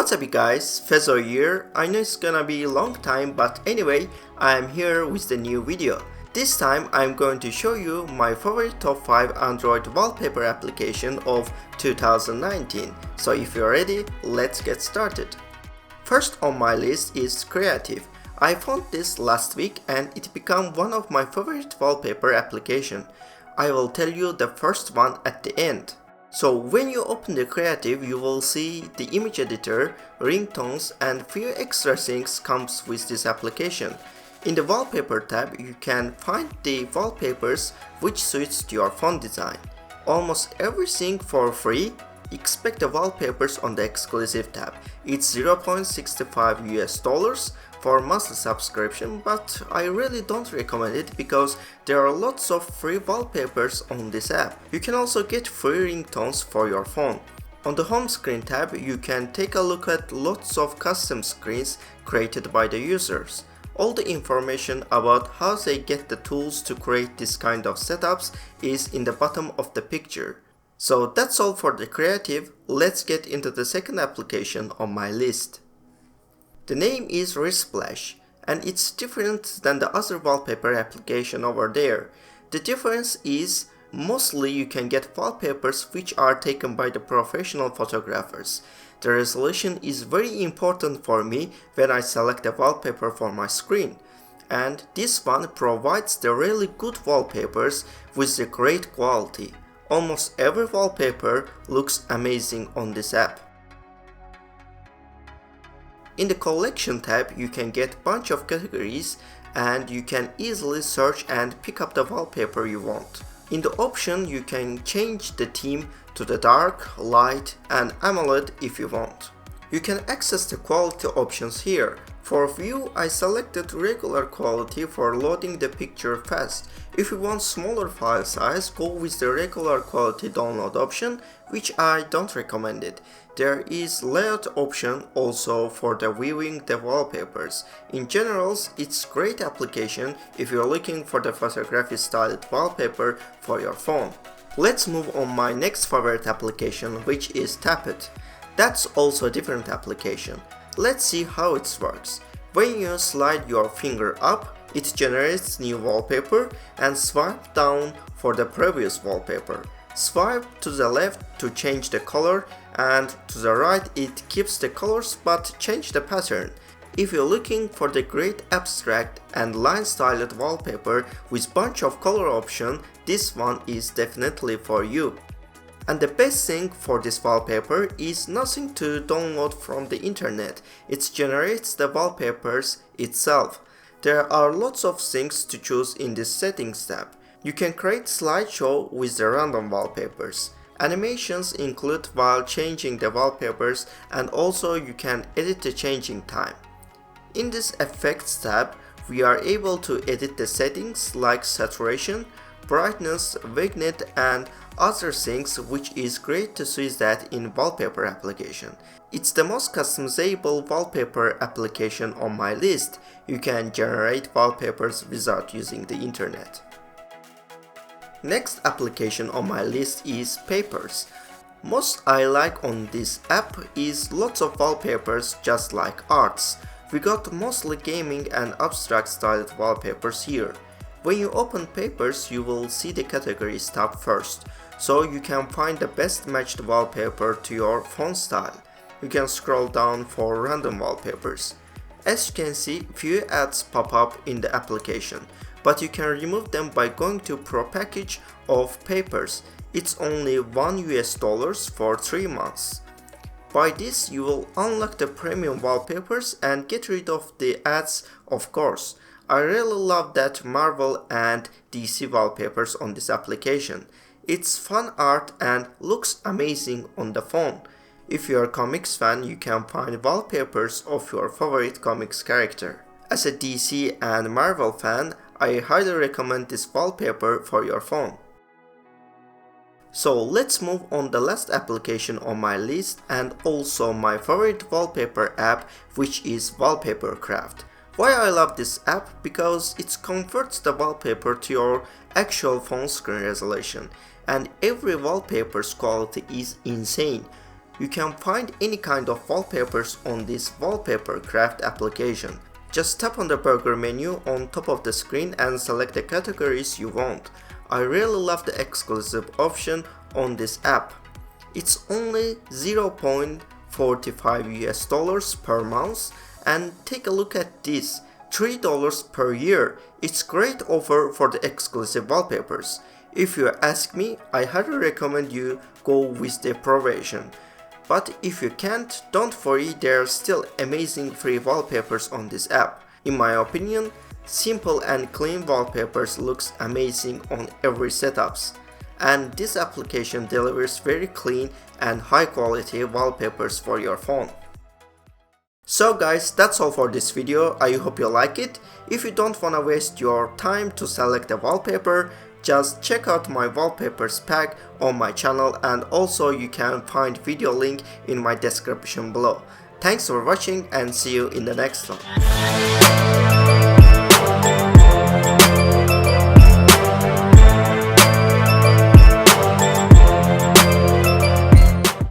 What's up you guys, Fezo here. I know it's gonna be a long time, but anyway, I'm here with the new video. This time I'm going to show you my favorite top 5 Android wallpaper application of 2019. So if you're ready, let's get started. First on my list is Creative. I found this last week and it became one of my favorite wallpaper application. I will tell you the first one at the end. So when you open the Creative, you will see the image editor, ringtones and few extra things comes with this application. In the Wallpaper tab, you can find the wallpapers which suits to your phone design. Almost everything for free. Expect the wallpapers on the exclusive tab. It's $0.65 US for monthly subscription, but I really don't recommend it because there are lots of free wallpapers on this app. You can also get free ringtones for your phone. On the home screen tab, you can take a look at lots of custom screens created by the users. All the information about how they get the tools to create this kind of setups is in the bottom of the picture. So that's all for the Creative. Let's get into the second application on my list. The name is Resplash and it's different than the other wallpaper application over there. The difference is mostly you can get wallpapers which are taken by the professional photographers. The resolution is very important for me when I select a wallpaper for my screen. And this one provides the really good wallpapers with the great quality. Almost every wallpaper looks amazing on this app. In the collection tab, you can get bunch of categories and you can easily search and pick up the wallpaper you want. In the option, you can change the theme to the dark, light and AMOLED if you want. You can access the quality options here. For view, I selected regular quality for loading the picture fast. If you want smaller file size, go with the regular quality download option, which I don't recommend it. There is layout option also for the viewing the wallpapers. In general, it's great application if you're looking for the photography styled wallpaper for your phone. Let's move on my next favorite application, which is Tapet. That's also a different application. Let's see how it works. When you slide your finger up, it generates new wallpaper and swipe down for the previous wallpaper. Swipe to the left to change the color and to the right it keeps the colors but change the pattern. If you're looking for the great abstract and line styled wallpaper with bunch of color option, this one is definitely for you. And the best thing for this wallpaper is nothing to download from the internet. It generates the wallpapers itself. There are lots of things to choose in this settings tab. You can create slideshow with the random wallpapers. Animations include while changing the wallpapers and also you can edit the changing time. In this effects tab, we are able to edit the settings like saturation, brightness, vignette and other things, which is great to see that in wallpaper application. It's the most customizable wallpaper application on my list. You can generate wallpapers without using the internet. Next application on my list is Papers. Most I like on this app is lots of wallpapers just like arts. We got mostly gaming and abstract styled wallpapers here. When you open Papers, you will see the categories tab first, so you can find the best matched wallpaper to your phone style. You can scroll down for random wallpapers. As you can see, few ads pop up in the application, but you can remove them by going to Pro Package of Papers. It's only $1 US for 3 months. By this, you will unlock the premium wallpapers and get rid of the ads, of course. I really love that Marvel and DC wallpapers on this application. It's fun art and looks amazing on the phone. If you're a comics fan, you can find wallpapers of your favorite comics character. As a DC and Marvel fan, I highly recommend this wallpaper for your phone. So let's move on the last application on my list and also my favorite wallpaper app, which is Wallcraft. Why I love this app? Because it converts the wallpaper to your actual phone screen resolution and every wallpaper's quality is insane. You can find any kind of wallpapers on this Wallpaper Craft application. Just tap on the burger menu on top of the screen and select the categories you want. I really love the exclusive option on this app. It's only $0.45 per month, and take a look at this, $3 per year. It's great offer for the exclusive wallpapers. If you ask me, I highly recommend you go with the pro version. But if you can't, don't worry, there are still amazing free wallpapers on this app. In my opinion, simple and clean wallpapers looks amazing on every setups. And this application delivers very clean and high quality wallpapers for your phone. So guys, that's all for this video. I hope you like it. If you don't wanna waste your time to select a wallpaper, just check out my wallpapers pack on my channel, and also you can find video link in my description below. Thanks for watching and see you in the next one.